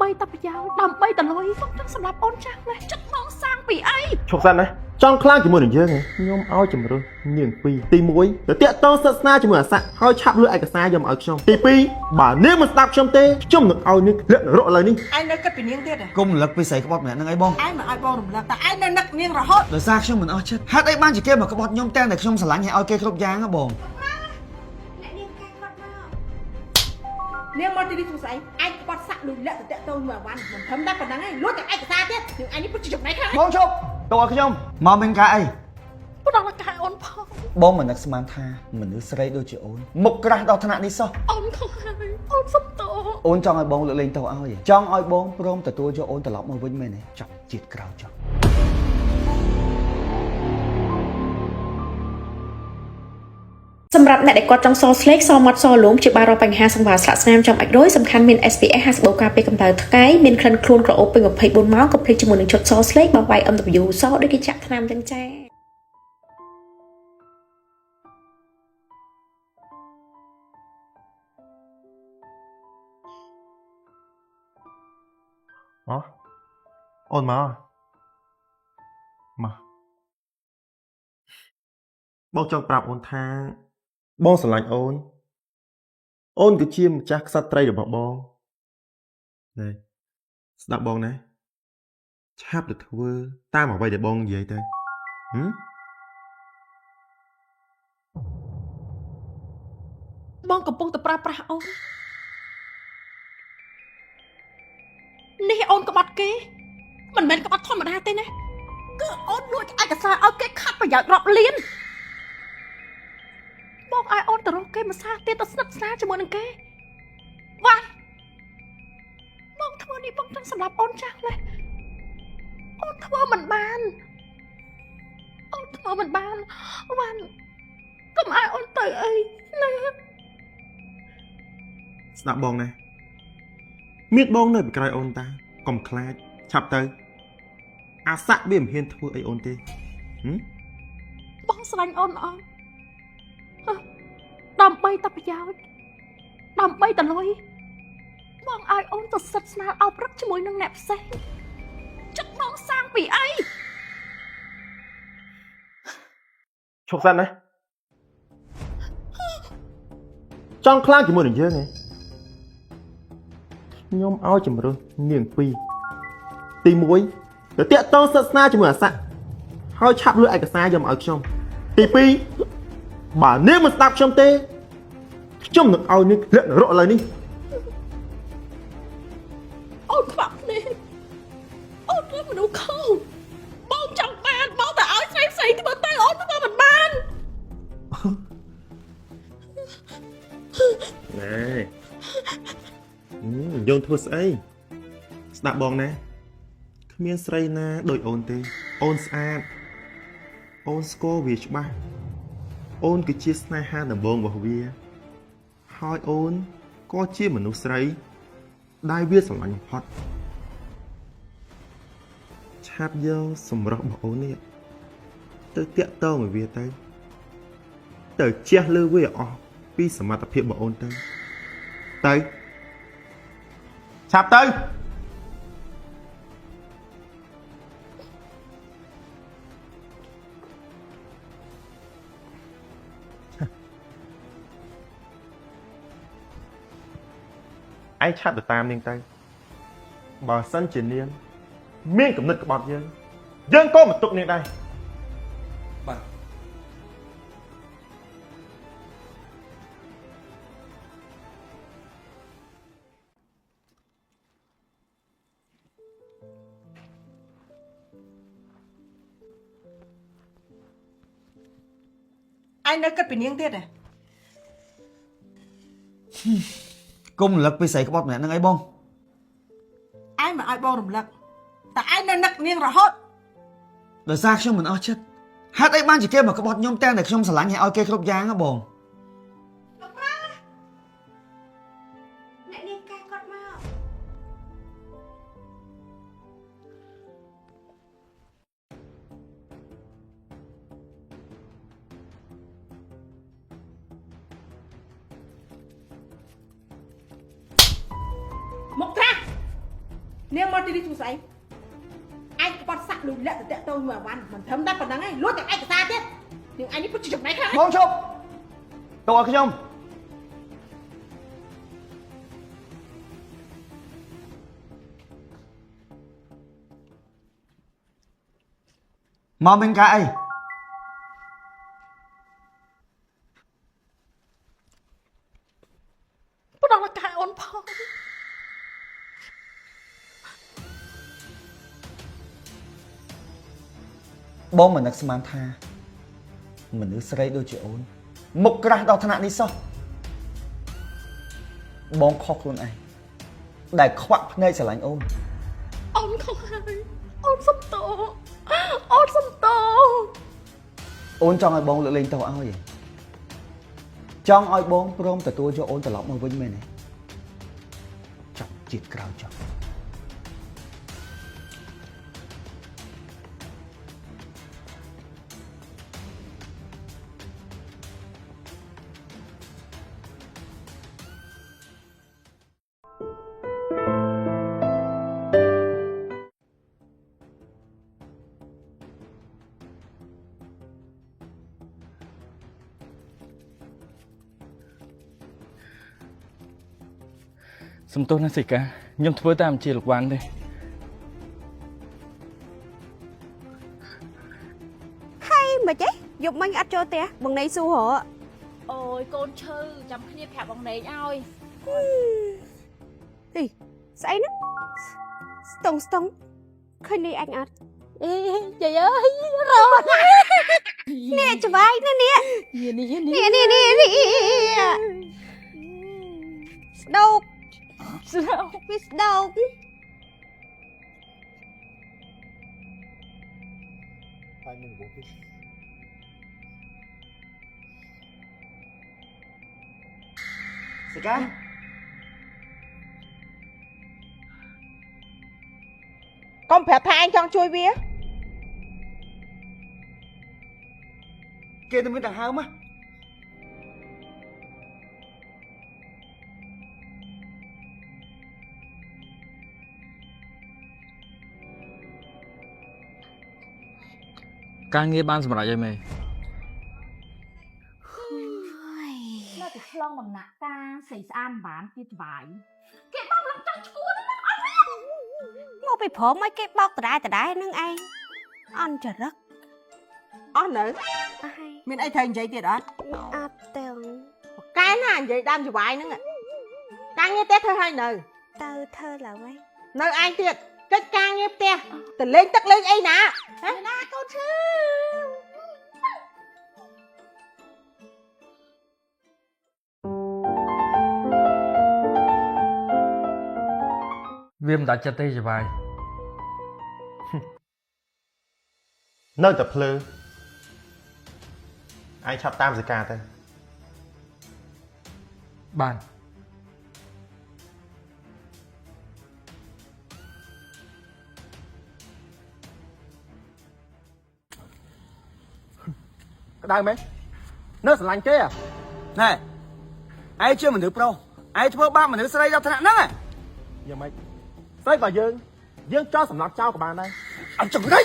ដើម្បីតែប្រយោជន៍ដើម្បីតែលុយបងចង់សម្រាប់អូនចាស់ណាចិត្តមកសាងពីអីឈប់សិនណាចង់ខ្លាំងជាមួយនឹងយើងខ្ញុំឲ្យជំរឿនាងពីរទី1ទៅតាក់តងសិទ្ធិស្នាជាមួយអាស័កហើយឆាប់លើឯកសារយកមកឲ្យខ្ញុំទី2បើនាងមិនស្ដាប់ខ្ញុំទេខ្ញុំនឹងឲ្យនាងលាក់នរកឥឡូវនេះឯងនៅគិតពីនាងទៀត គុំរំលឹកពីស្រីក្បត់ម្នាក់ហ្នឹងអីបង ឯងមិនឲ្យបងរំលឹកតែឯងនៅនឹកនាងរហូត ដោយសារខ្ញុំមិនអស់ចិត្តហេតុអីបានជាគេមកក្បត់ខ្ញុំទាំងតែខ្ញុំស្រឡាញ់ឲ្យគេគ្រប់យ៉ាងហ៎បង នាងមកទីនេះធ្វើស្អីឯងក្បត់សាក់លុយលាក់ទៅតាក់ទងមួយអាវ៉ាន់មិនធំតែប៉ុណ្្នឹងឯងលួចតែឯកសារទៀតនឹងឯងនេះពិតជាចំណៃខ្លាំង បងជប់តើឲ្យខ្ញុំមកមានការអី ផ្ដល់កាយអូនផង បងមិននឹកស្មានថាមនុស្សស្រីដូចជាអូនមុខក្រាស់ដល់ថ្នាក់នេះសោះ អូនខុសហើយអូនសុំទោស អូនចង់ឲ្យបងលើកលែងទោសឲ្យចង់ឲ្យបងព្រមទទួលយកអូនត្រឡប់មកវិញមែនទេចាប់ជាតិក្រោយចុះ សម្រាប់អ្នកដែលគាត់ចង់សស្លេកសមាត់សលំជាបារម្ភបញ្ហាសង្វារស្លាកស្នាមចំអាចរយសំខាន់មាន SPF 50បូការពេលកម្ដៅថ្ងៃមានក្លិនខ្លួនក្រអូបពេញ24ម៉ោងកុំភ្លេចជាមួយនឹងឈុតសស្លេកបើវាយ MW សដូចគេចាក់ថ្នាំទាំងចាអូនមកបងចង់ប្រាប់អូនថាបងស្រឡាញ់អូនគឺជាម្ចាស់ក្សត្រីរបស់បងណែស្ដាប់បងណាឆាប់ទៅធ្វើតាមអ្វីដែលបងនិយាយទៅបងកំពុងតែប្រើប្រាស់អូននេះអូនក្បត់គេមិនមែនក្បត់ធម្មតាទេណាគឺអូនលួចឯកសារឲ្យគេខាត់ប្រយោជន៍រាប់លានបងឲ្យអូនទៅរកគេមួយសារទៀតទៅស្និទ្ធស្នាលជាមួយនឹងគេវ៉ាបងធ្វើនេះបងចង់សម្រាប់អូនចាស់ណាអូនធ្វើមិនបានវ៉ាន់កុំឲ្យអូនទៅអីណា ស្ដាប់បងណាមានបងនៅពីក្រោយអូនតាកុំខ្លាចឆាប់ទៅអាស័កវាមិនហ៊ានធ្វើអីអូនទេ បងស្រឡាញ់អូនអត់ដើម្បីតែប្រយោជន៍ដើម្បីតែលុយបងឲ្យអូនទៅសិទ្ធស្នាលអោបរឹកជាមួយនឹងអ្នកផ្សេងចិត្តបងសាងពីអី ឈប់សិនណាចង់ខ្លាំងជាមួយនឹងយើងខ្ញុំឲ្យជំរឿនាងពីរទី1ទៅតាក់តងសិទ្ធិស្នាជាមួយអាស័កហើយឆាប់លើឯកសារយកមកឲ្យខ្ញុំទី2បើនាងមិនស្ដាប់ខ្ញុំទេខ្ញុំនឹងឲ្យនាងលាក់នរកឥឡូវនេះ អូនខ្វាក់នេះអូនគឺមនុស្សខុសបងចង់បានបងតែឲ្យស្រីផ្សេងធ្វើទៅអូនធ្វើមិនបាន ណែយើងធ្វើស្អីស្ដាប់បងណាគ្មានស្រីណាដូចអូនទេអូនស្អាតអូនស្គាល់វាច្បាស់អូនគឺជាស្នេហាដំបូងរបស់វាហើយអូនក៏ជាមនុស្សស្រីដែលវាស្រឡាញ់បំផុតឆាប់យកសម្រស់របស់អូននេះទៅតាក់ទងឲ្យវាទៅជះលើវាអស់ពីសមត្ថភាពរបស់អូនទៅឆាប់ទៅឯងឆាប់ទៅតាមនាងទៅបើសិនជានាងមានគំនិតក្បត់យើងក៏មិនទុកនាងដែរបាទ ឯងនៅគិតពីនាងទៀត គុំរំលឹកពីស្រីក្បត់ម្នាក់ហ្នឹងអីបង ឯងមិនឲ្យបងរំលឹកតែឯងនៅនឹកនាងរហូត ដោយសារខ្ញុំមិនអស់ចិត្តហេតុអីបានជាគេមកក្បត់ខ្ញុំទាំងតែខ្ញុំស្រឡាញ់ឲ្យគេគ្រប់យ៉ាងហ៎បង អ្នកនាងកែគាត់មក មកត្រាស់ នាងមកទីនេះធ្វើស្អីឯងក្បត់សាក់លុយលាក់ទៅតាក់ទងមួយអាវ៉ាន់មិនត្រឹមតែប៉ុណ្្នឹងឯងលួចទាំងឯកសារទៀតនាងឯងនេះពិតជាចំណែកខ្លាំង បងឈប់តើឲ្យខ្ញុំមកមានការអី ផ្ដល់ឱកាសអូនផង បងមិននឹកស្មានថាមនុស្សស្រីដូចជាអូនមុខក្រាស់ដល់ថ្នាក់នេះសោះបងខុសខ្លួនឯងដែលខ្វាក់ភ្នែកស្រឡាញ់អូន អូនខំហើយអូនសុំតោអូនសុំតោ អូនចង់ឲ្យបងលើកលែងទោសឲ្យឯងចង់ឲ្យបងព្រមទទួលយកអូនត្រឡប់មកវិញមែនទេចាប់ជាតិក្រោយចុះ សំទោសណាសិកាខ្ញុំធ្វើតាមជាលោកវ៉ាន់ទេ មិនទេយប់មិញអត់ចូលផ្ទះបងណៃស៊ូហ៎ អូយកូនឈើចាំគ្នាប្រាប់បងណេកឲ្យ ហីស្អីហ្នឹងស្ទងឃើញនេះអញអត់ អេយាយអើយរត់ នេះច្បាយនេះនេះ ស្ដោក ស្រូវ វាស្ដោក សិកា កុំប្រាប់ថាឯងចង់ជួយវា គេទៅមានដង្ហើមហ៎ ការងារបានសម្រេចហើយមេ នៅតែឆ្លងដំណាក់កាលស្រីស្អាតមិនបានទៀតច្បាយគេបោកឡើងចង់ឈួនណាអត់មាន មកពីព្រមឲ្យគេបោកដដែលនឹងឯងអន់ចរិត អស់នៅ អស់ហើយ មានអីត្រូវនិយាយទៀតអត់ អត់ទាំង កែណានិយាយដើមច្បាយហ្នឹងការងារផ្ទះធ្វើឲ្យនៅ ទៅធ្វើឡើយ នៅឯងទៀតកិច្ចការងារផ្ទះទៅលេងទឹកលេងអីណាហ៎ណាកូនឈឺ វាមិនដាច់ចិត្តទេច្បាយ នៅតែភ្លឺឯងឆាប់តាមសិកាទៅ បាន ក្តៅមែននៅស្រឡាញ់គេណែឯងជាមនុស្សប្រុសឯងធ្វើបាបមនុស្សស្រីដល់ថ្នាក់ហ្នឹងហ៎ យ៉ាងម៉េចស្រីក៏យើងចោលសម្លាប់ចោលក៏បានដែរ អត់ចង្រៃ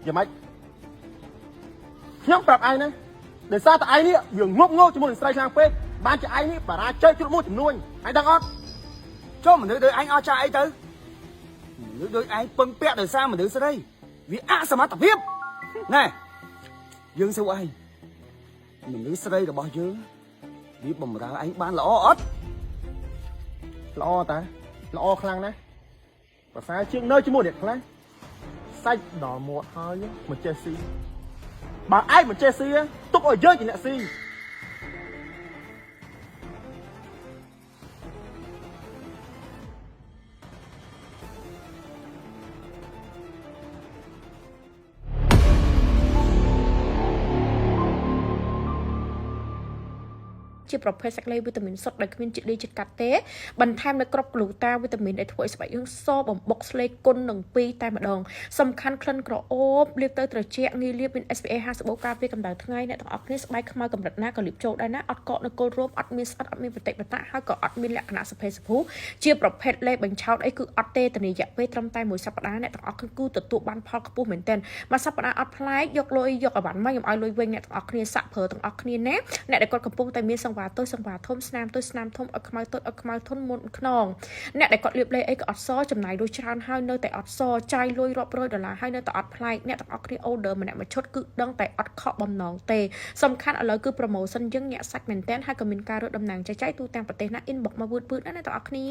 យ៉ាងម៉េចខ្ញុំប្រាប់ឯងណាដោយសារតែឯងនេះវាងប់ងល់ជាមួយនឹងស្រីខ្លាំងពេកបានជាឯងនេះបារាជ័យជ្រុតមួយចំនួនឯងដឹងអត់ ចូលមនុស្សដូចអញអស់ចាអីទៅមនុស្សដូចឯងពឹងពាក់ដោយសារមនុស្សស្រីវាអសមត្ថភាពណែយើងសួរឯងមនុស្សស្រីរបស់យើងវាបំរើឯងបានល្អអត់ ល្អតាល្អខ្លាំងណាស់ប្រសើរជាងនៅជាមួយអ្នកខ្លះសាច់ដល់មាត់ហើយមិនចេះស៊ីបើឯងមិនចេះស៊ីទុកឲ្យយើងជាអ្នកស៊ី ជា ប្រភេទសាច់លេវីតាមីនសុទ្ធដែលគ្មានជាតិលេជាតិកាត់ទេបន្ថែមនៅគ្រាប់ក្លូតាវីតាមីនដែលធ្វើឲ្យស្បែកយើងសបំបុកស្លេកគុណនឹង2តែម្ដងសំខាន់ក្លិនក្រអូបលាបទៅត្រជាក់ងាយលាបមាន SPF 50បូកការពារកម្ដៅថ្ងៃអ្នកទាំងអស់គ្នាស្បែកខ្មៅកម្រិតណាក៏លាបចូលដែរណាអត់កកនៅគល់រោមអត់មានស្អិតអត់មានប្រតិបត្តិហើយក៏អត់មានលក្ខណៈសភេសភូជាប្រភេទលេបបញ្ឆោតអីគឺអត់ទេតានីរយៈពេលត្រឹមតែ1សប្តាហ៍អ្នកទាំងអស់គ្នាគឺទទួលបានផលខ្ពស់មែនទែនមួយសប្តាហ៍អត់ផ្លែកយកលុយយកអីវ៉ាន់មកខ្ញុំឲ្យលុយវិញអ្នកទាំងអស់គ្នាសាក់ប្រើទាំងអស់គ្នាណាអ្នកដែលគាត់កំពុងតែមានសង្វារទុយសង្វារធំស្នាមទុយស្នាមធំអត់ខ្មៅទុយអត់ខ្មៅធន់មុនខ្នងអ្នកដែលគាត់លាបលេអីក៏អត់សចំណាយលុយច្រើនហើយនៅតែអត់សចាយលុយរាប់រយដុល្លារហើយនៅតែអត់ផ្លែកអ្នកទាំងអស់គ្នា order ម្នាក់មួយឈុតគឺដឹងតែអត់ខកបំណងទេសំខាន់ឥឡូវគឺ promotion យើងញាក់សាច់មែនទែនហើយក៏មានការរត់តំណែងចែកទូទាំងប្រទេសណា inbox មកវឺតៗណាអ្នកទាំងអស់គ្នា